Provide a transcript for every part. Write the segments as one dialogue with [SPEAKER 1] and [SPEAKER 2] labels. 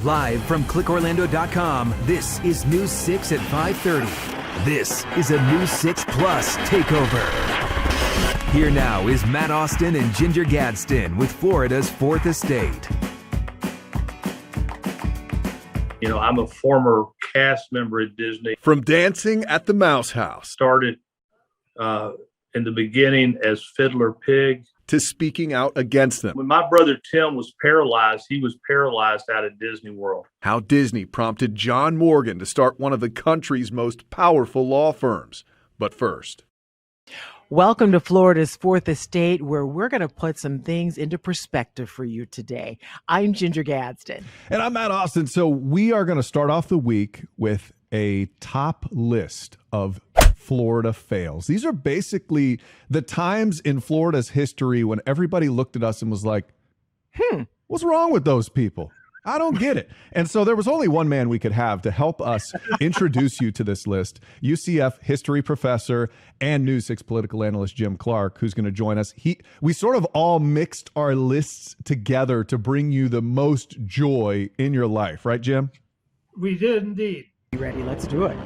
[SPEAKER 1] Live from clickorlando.com, this is News 6 at 5:30. This is a News 6 Plus takeover. Here now is Matt Austin and Ginger Gadsden with Florida's Fourth Estate.
[SPEAKER 2] You know, I'm a former cast member at Disney.
[SPEAKER 3] From dancing at the Mouse House.
[SPEAKER 2] Started in the beginning as Fiddler Pig.
[SPEAKER 3] To speaking out against them.
[SPEAKER 2] When my brother Tim was paralyzed, he was paralyzed out at Disney World.
[SPEAKER 3] How Disney prompted John Morgan to start one of the country's most powerful law firms. But first.
[SPEAKER 4] Welcome to Florida's Fourth Estate, where we're going to put some things into perspective for you today. I'm Ginger Gadsden.
[SPEAKER 3] And I'm Matt Austin. So we are going to start off the week with a top list of Florida fails. These are basically the times in Florida's history when everybody looked at us and was like, what's wrong with those people? I don't get it. And so there was only one man we could have to help us introduce you to this list, UCF history professor and News 6 political analyst Jim Clark, who's going to join us. We sort of all mixed our lists together to bring you the most joy in your life. Right, Jim?
[SPEAKER 5] We did indeed.
[SPEAKER 4] You ready? Let's do it.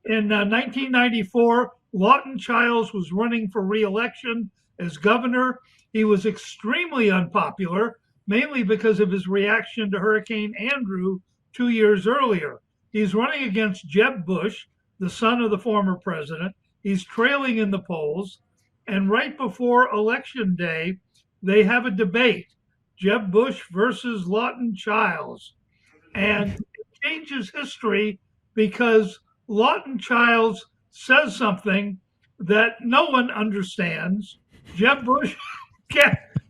[SPEAKER 5] In 1994, Lawton Chiles was running for re-election as governor. He was extremely unpopular, mainly because of his reaction to Hurricane Andrew 2 years earlier. He's running against Jeb Bush, the son of the former president. He's trailing in the polls. And right before Election Day, they have a debate, Jeb Bush versus Lawton Chiles. And it changes history because Lawton Chiles says something that no one understands. Jeb Bush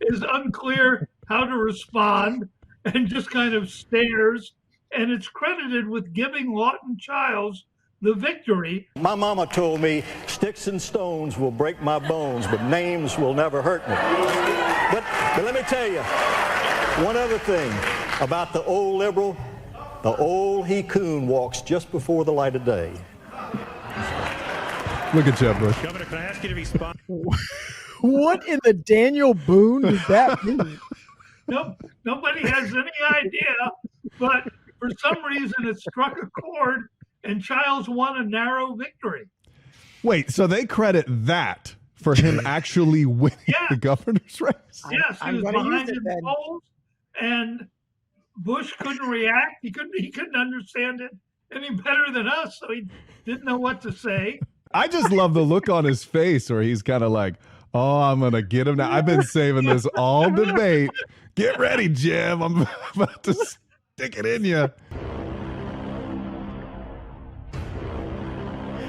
[SPEAKER 5] is unclear how to respond and just kind of stares. And it's credited with giving Lawton Chiles the victory.
[SPEAKER 6] My mama told me sticks and stones will break my bones, but names will never hurt me. But let me tell you one other thing about the old liberal. The old he-coon walks just before the light of day.
[SPEAKER 3] Look at Jeb Bush.
[SPEAKER 7] Governor, can I ask you to respond?
[SPEAKER 4] What in the Daniel Boone did that mean?
[SPEAKER 5] Nobody has any idea, but for some reason it struck a chord and Chiles won a narrow victory.
[SPEAKER 3] Wait, so they credit that for him actually winning the governor's race?
[SPEAKER 5] Yes, he was behind in the polls, and Bush couldn't react. He couldn't understand it any better than us, so he didn't know what to say.
[SPEAKER 3] I just love the look on his face where he's kind of like, oh, I'm going to get him now. I've been saving this all debate. Get ready, Jim. I'm about to stick it in you.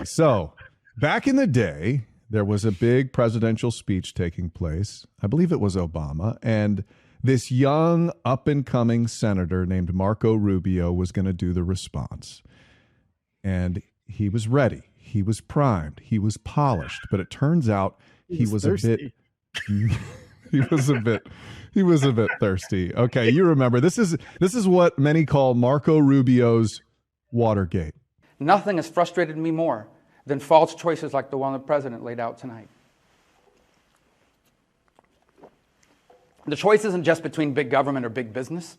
[SPEAKER 3] So, back in the day, there was a big presidential speech taking place. I believe it was Obama. And this young, up-and-coming senator named Marco Rubio was going to do the response. And he was ready. He was primed. He was polished. But it turns out he was thirsty. He was a bit thirsty. Okay, you remember. This is what many call Marco Rubio's Watergate.
[SPEAKER 8] Nothing has frustrated me more than false choices like the one the president laid out tonight. The choice isn't just between big government or big business.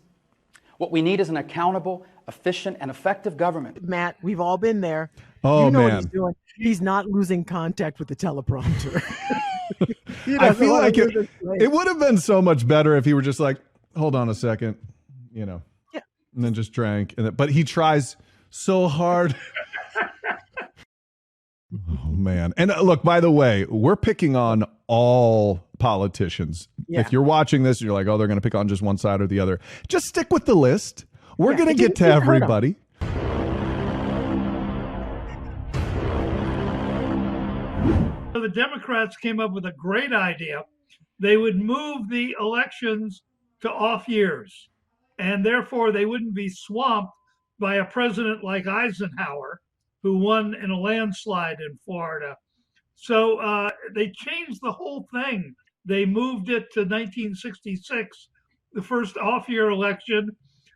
[SPEAKER 8] What we need is an accountable, efficient, and effective government.
[SPEAKER 4] Matt, we've all been there.
[SPEAKER 3] Oh,
[SPEAKER 4] you know
[SPEAKER 3] man.
[SPEAKER 4] what he's doing. He's not losing contact with the teleprompter.
[SPEAKER 3] I feel like it would have been so much better if he were just like, hold on a second, and then just drank. But he tries so hard. Oh, man. And look, by the way, we're picking on all politicians. Yeah. If you're watching this and you're like, oh, they're going to pick on just one side or the other, just stick with the list. We're going to get to everybody.
[SPEAKER 5] So the Democrats came up with a great idea. They would move the elections to off years, and therefore they wouldn't be swamped by a president like Eisenhower, who won in a landslide in Florida. So they changed the whole thing. They moved it to 1966, the first off-year election.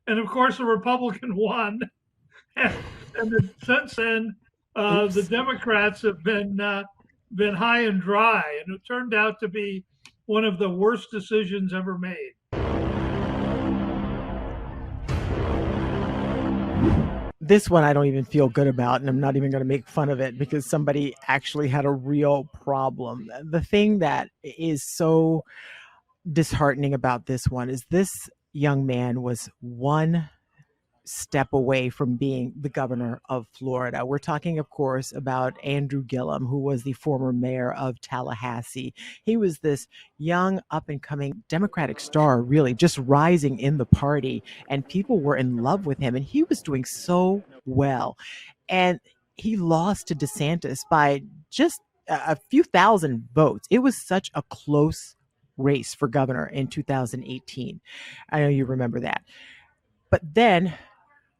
[SPEAKER 5] And of course, a Republican won. And since then, the Democrats have been high and dry. And it turned out to be one of the worst decisions ever made.
[SPEAKER 4] This one I don't even feel good about, and I'm not even going to make fun of it because somebody actually had a real problem. The thing that is so disheartening about this one is this young man was one step away from being the governor of Florida. We're talking, of course, about Andrew Gillum, who was the former mayor of Tallahassee. He was this young, up and coming Democratic star, really just rising in the party, and people were in love with him, and he was doing so well. And he lost to DeSantis by just a few thousand votes. It was such a close race for governor in 2018. I know you remember that. But then,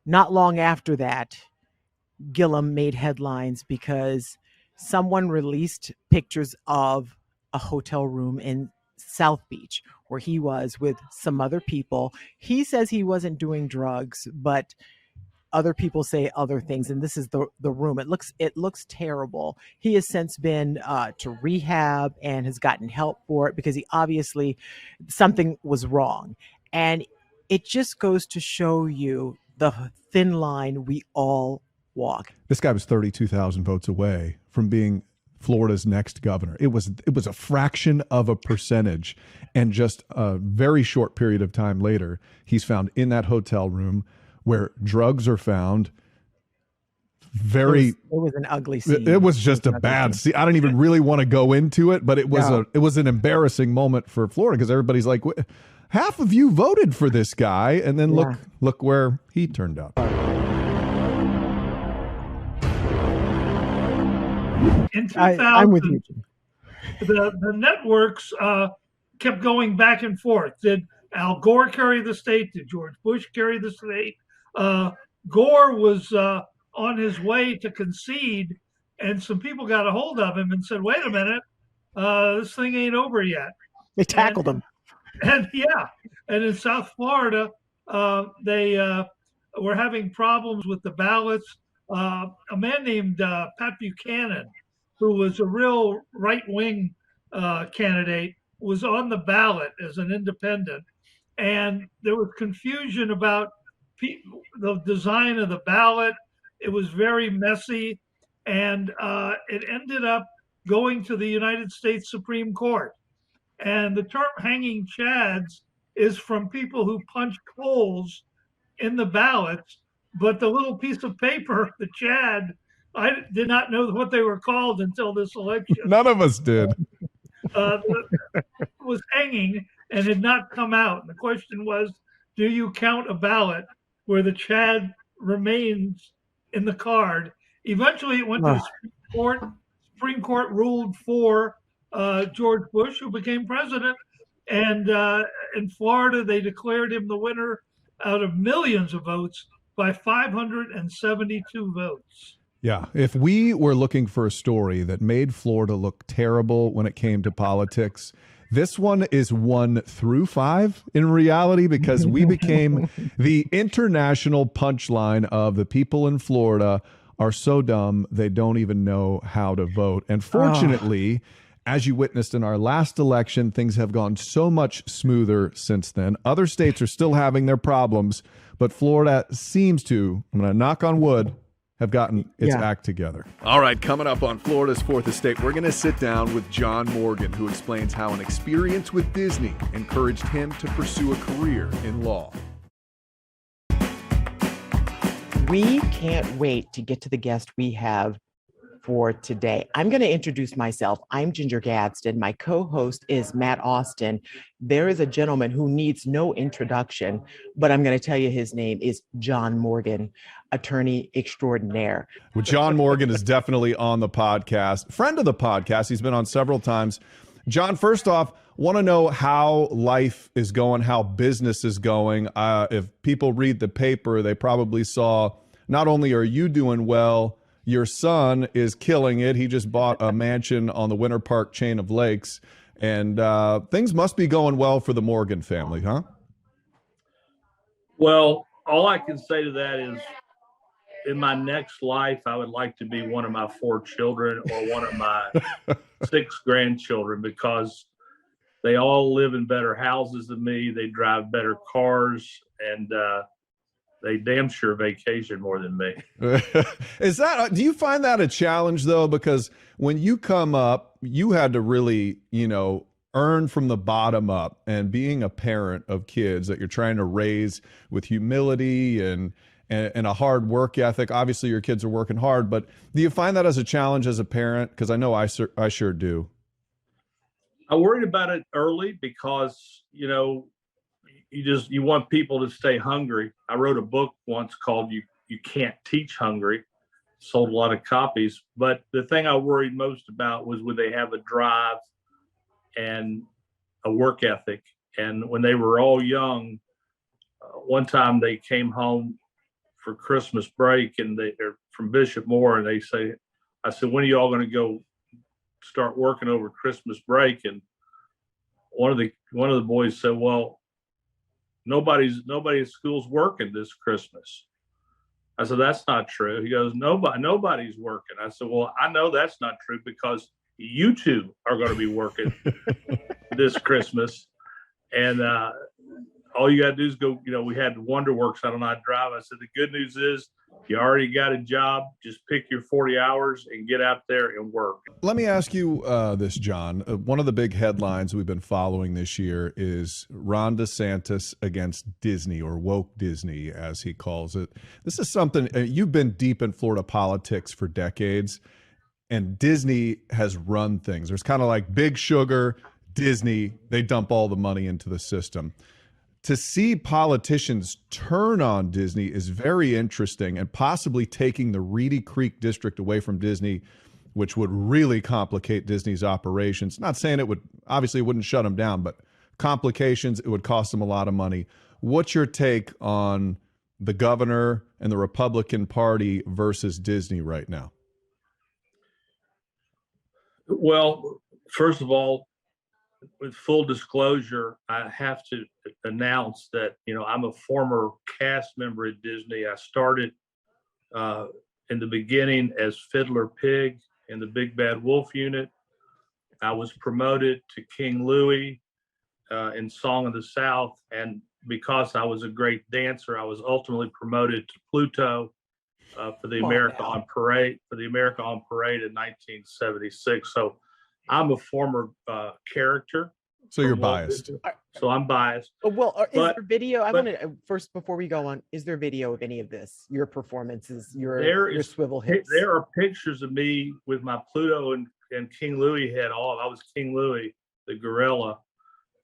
[SPEAKER 4] not long after that, Gillum made headlines because someone released pictures of a hotel room in South Beach where he was with some other people. He says he wasn't doing drugs, but other people say other things, and this is the room. It looks terrible. He has since been to rehab and has gotten help for it because he obviously something was wrong. And it just goes to show you the thin line we all walk.
[SPEAKER 3] This guy was 32,000 votes away from being Florida's next governor. It was a fraction of a percentage, and just a very short period of time later, he's found in that hotel room where drugs are found.
[SPEAKER 4] It was an ugly scene.
[SPEAKER 3] It was just a bad scene. I don't even really want to go into it, but it was an embarrassing moment for Florida because everybody's like, half of you voted for this guy, and then look where he turned up.
[SPEAKER 5] In 2000,
[SPEAKER 4] I'm with you.
[SPEAKER 5] The networks kept going back and forth. Did Al Gore carry the state? Did George Bush carry the state? Gore was on his way to concede, and some people got a hold of him and said, wait a minute, this thing ain't over yet.
[SPEAKER 4] They tackled him.
[SPEAKER 5] And in South Florida, they were having problems with the ballots. A man named Pat Buchanan, who was a real right-wing candidate, was on the ballot as an independent. And there was confusion about the design of the ballot. It was very messy. And it ended up going to the United States Supreme Court. And the term hanging chads is from people who punched holes in the ballots, but the little piece of paper, the chad, I did not know what they were called until this election.
[SPEAKER 3] None of us did.
[SPEAKER 5] Was hanging and had not come out. And the question was, do you count a ballot where the chad remains in the card? Eventually it went to the Supreme Court. Supreme Court ruled for George Bush, who became president. And in Florida, they declared him the winner out of millions of votes by 572 votes.
[SPEAKER 3] Yeah. If we were looking for a story that made Florida look terrible when it came to politics, this one is 1 through 5 in reality, because we became the international punchline of the people in Florida are so dumb they don't even know how to vote. And fortunately, as you witnessed in our last election, things have gone so much smoother since then. Other states are still having their problems, but Florida seems to, I'm going to knock on wood, have gotten its act together. All right, coming up on Florida's Fourth Estate, we're going to sit down with John Morgan, who explains how an experience with Disney encouraged him to pursue a career in law.
[SPEAKER 4] We can't wait to get to the guest we have for today. I'm going to introduce myself. I'm Ginger Gadsden. My co-host is Matt Austin. There is a gentleman who needs no introduction, but I'm going to tell you his name is John Morgan, attorney extraordinaire.
[SPEAKER 3] Well, John Morgan is definitely on the podcast, friend of the podcast. He's been on several times. John, first off, want to know how life is going, how business is going. If people read the paper, they probably saw not only are you doing well, your son is killing it. He just bought a mansion on the Winter Park chain of lakes, and things must be going well for the Morgan family, huh?
[SPEAKER 2] Well, all I can say to that is in my next life, I would like to be one of my 4 children or one of my 6 grandchildren, because they all live in better houses than me. They drive better cars, and they damn sure vacation more than me.
[SPEAKER 3] Do you find that a challenge though? Because when you come up, you had to really, earn from the bottom up, and being a parent of kids that you're trying to raise with humility and a hard work ethic. Obviously your kids are working hard, but do you find that as a challenge as a parent? Because I know I sure do.
[SPEAKER 2] I worried about it early because, you want people to stay hungry. I wrote a book once called You Can't Teach Hungry. Sold a lot of copies. But the thing I worried most about was would they have a drive and a work ethic. And when they were all young, one time they came home for Christmas break, and they're from Bishop Moore, and I said, when are y'all going to go start working over Christmas break? And one of the boys said, well, nobody at school's working this Christmas. I said, that's not true. He goes, nobody's working. I said, well, I know that's not true because you two are going to be working this Christmas. And all you got to do is go, we had WonderWorks out on I Drive. I said, the good news is you already got a job. Just pick your 40 hours and get out there and work.
[SPEAKER 3] Let me ask you this, John. One of the big headlines we've been following this year is Ron DeSantis against Disney, or woke Disney, as he calls it. This is something you've been deep in Florida politics for decades, and Disney has run things. There's kind of like Big Sugar, Disney, they dump all the money into the system. To see politicians turn on Disney is very interesting, and possibly taking the Reedy Creek district away from Disney, which would really complicate Disney's operations. Not saying it wouldn't shut them down, but complications, it would cost them a lot of money. What's your take on the governor and the Republican Party versus Disney right now?
[SPEAKER 2] Well, first of all, with full disclosure, I have to announce that, I'm a former cast member at Disney. I started in the beginning as Fiddler Pig in the Big Bad Wolf unit. I was promoted to King Louie in Song of the South. And because I was a great dancer, I was ultimately promoted to Pluto for the America on Parade in 1976. So I'm a former character.
[SPEAKER 3] So you're biased.
[SPEAKER 2] So I'm biased.
[SPEAKER 4] Well, is there video? I want to first, before we go on, is there video of any of this? Your performances, your swivel hips?
[SPEAKER 2] There are pictures of me with my Pluto and King Louie head off. I was King Louie, the gorilla.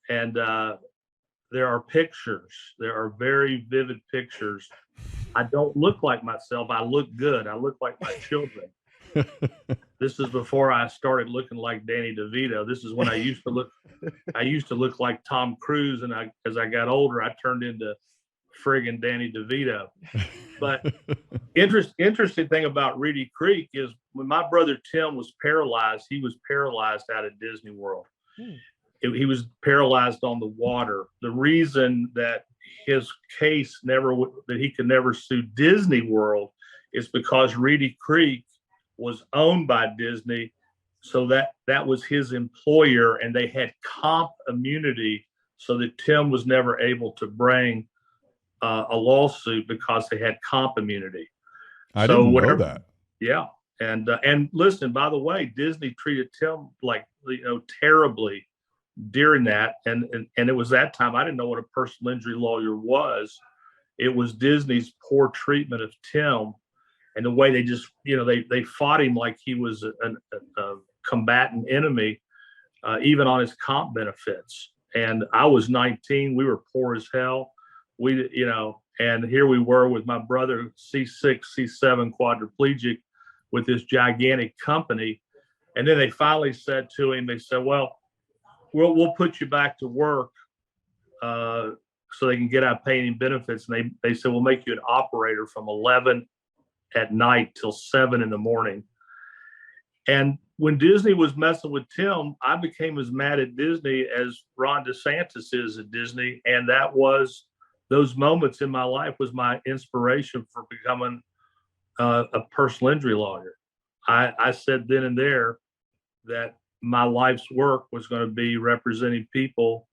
[SPEAKER 2] And there are pictures. There are very vivid pictures. I don't look like myself. I look good. I look like my children. This is before I started looking like Danny DeVito. This is when I used to look like Tom Cruise, and as I got older, I turned into friggin' Danny DeVito. But interesting thing about Reedy Creek is when my brother Tim was paralyzed, he was paralyzed out of Disney World. He was paralyzed on the water. The reason that his case that he could never sue Disney World is because Reedy Creek was owned by Disney, so that was his employer, and they had comp immunity, so that Tim was never able to bring a lawsuit because they had comp immunity.
[SPEAKER 3] I didn't know that.
[SPEAKER 2] Yeah, and listen, by the way, Disney treated Tim like terribly during that, and it was that time I didn't know what a personal injury lawyer was. It was Disney's poor treatment of Tim. And the way they just, they fought him like he was a combatant enemy, even on his comp benefits. And I was 19. We were poor as hell. And here we were with my brother, C6, C7 quadriplegic, with this gigantic company. And then they finally said to him, they said, well, we'll put you back to work so they can get out paying him benefits. And they said, we'll make you an operator from 11 at night till 7 in the morning. And when Disney was messing with Tim, I became as mad at Disney as Ron DeSantis is at Disney. And that was, those moments in my life was my inspiration for becoming a personal injury lawyer. I said then and there that my life's work was going to be representing people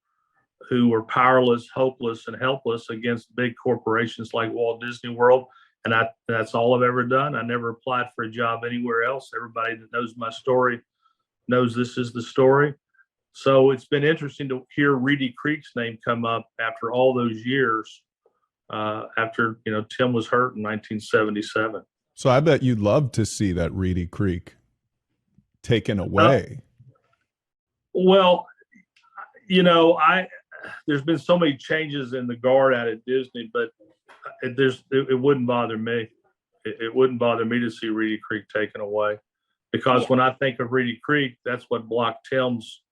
[SPEAKER 2] who were powerless, hopeless, and helpless against big corporations like Walt Disney World. And that's all I've ever done. I never applied for a job anywhere else. Everybody that knows my story knows this is the story. So it's been interesting to hear Reedy Creek's name come up after all those years, after, Tim was hurt in 1977.
[SPEAKER 3] So I bet you'd love to see that Reedy Creek taken away.
[SPEAKER 2] Well, there's been so many changes in the guard out at Disney, but it wouldn't bother me. It wouldn't bother me to see Reedy Creek taken away, because when I think of Reedy Creek, that's what blocked Tim's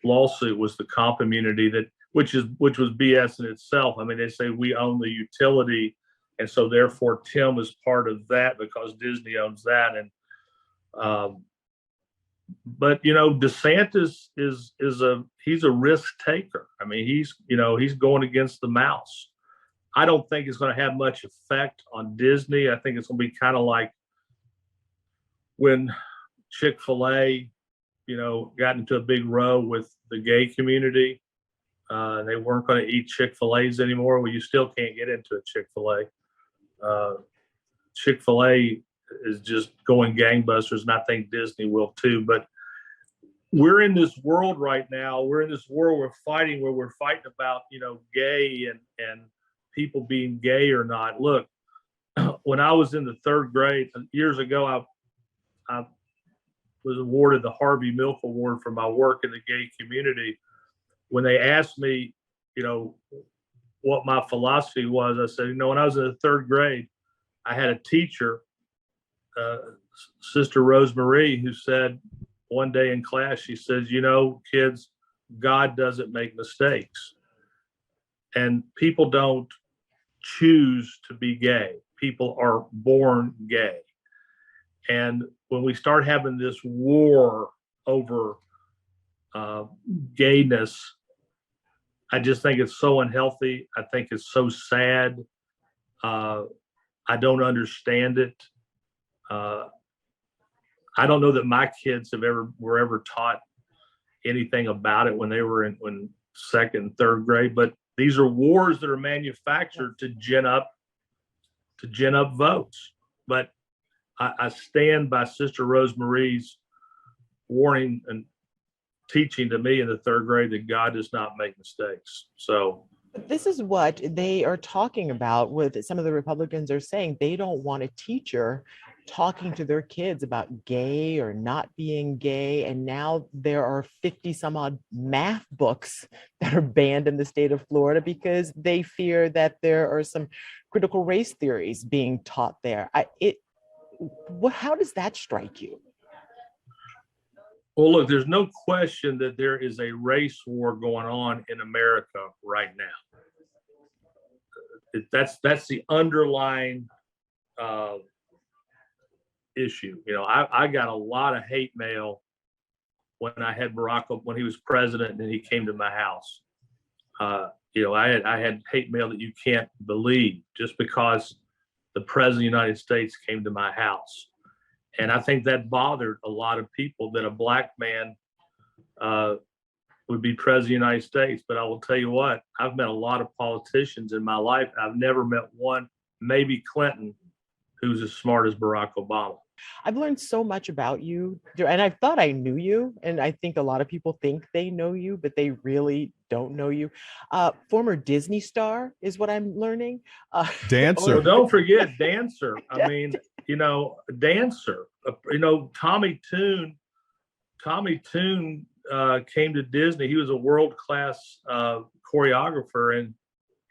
[SPEAKER 2] lawsuit, was the comp immunity, which was BS in itself. I mean, they say we own the utility, and so therefore Tim is part of that because Disney owns that. And but DeSantis he's a risk taker. I mean, he's going against the mouse. I don't think it's going to have much effect on Disney. I think it's going to be kind of like when Chick-fil-A, got into a big row with the gay community. They weren't going to eat Chick-fil-A's anymore. Well, you still can't get into a Chick-fil-A. Chick-fil-A is just going gangbusters, and I think Disney will too. But we're in this world right now. We're in this world where we're fighting about, gay and people being gay or not. Look, when I was in the third grade years ago, I was awarded the Harvey Milk Award for my work in the gay community. When they asked me, what my philosophy was, I said, when I was in the third grade, I had a teacher, Sister Rosemarie, who said one day in class, she says, kids, God doesn't make mistakes. And people don't choose to be gay. People are born gay. And when we start having this war over gayness, I just think it's so unhealthy. I think it's so sad. I don't understand it. I don't know that my kids were ever taught anything about it when they were in second and third grade. But these are wars that are manufactured to gin up votes. But I stand by Sister Rosemarie's warning and teaching to me in the third grade that God does not make mistakes. So
[SPEAKER 4] this is what they are talking about. With some of the Republicans are saying they don't want a teacher talking to their kids about gay or not being gay. And now there are 50 some odd math books that are banned in the state of Florida because they fear that there are some critical race theories being taught there. How does that strike you?
[SPEAKER 2] Well, look, there's no question that there is a race war going on in America right now. That's the underlying issue. I got a lot of hate mail when I had when he was president and he came to my house. I had hate mail that you can't believe just because the president of the United States came to my house. And I think that bothered a lot of people that a black man would be president of the United States. But I will tell you what, I've met a lot of politicians in my life. I've never met one, maybe Clinton, who's as smart as Barack Obama.
[SPEAKER 4] I've learned so much about you, and I thought I knew you, and I think a lot of people think they know you, but they really don't know you. Former Disney star is what I'm learning.
[SPEAKER 3] Dancer.
[SPEAKER 2] Well, don't forget dancer. I mean, dancer. Tommy Tune came to Disney. He was a world-class choreographer, and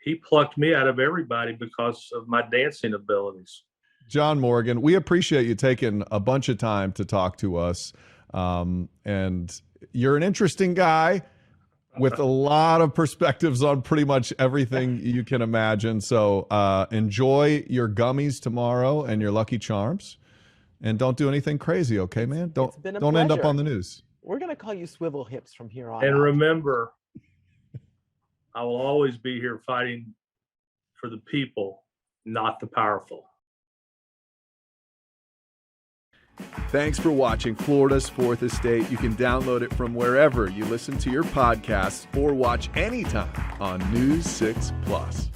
[SPEAKER 2] he plucked me out of everybody because of my dancing abilities.
[SPEAKER 3] John Morgan, we appreciate you taking a bunch of time to talk to us. And you're an interesting guy with a lot of perspectives on pretty much everything you can imagine. So enjoy your gummies tomorrow and your Lucky Charms. And don't do anything crazy, okay, man? Don't end up on the news.
[SPEAKER 4] We're going to call you Swivel Hips from here on
[SPEAKER 2] And
[SPEAKER 4] out.
[SPEAKER 2] remember, I will always be here fighting for the people, not the powerful.
[SPEAKER 3] Thanks for watching Florida's Fourth Estate. You can download it from wherever you listen to your podcasts or watch anytime on News 6 Plus.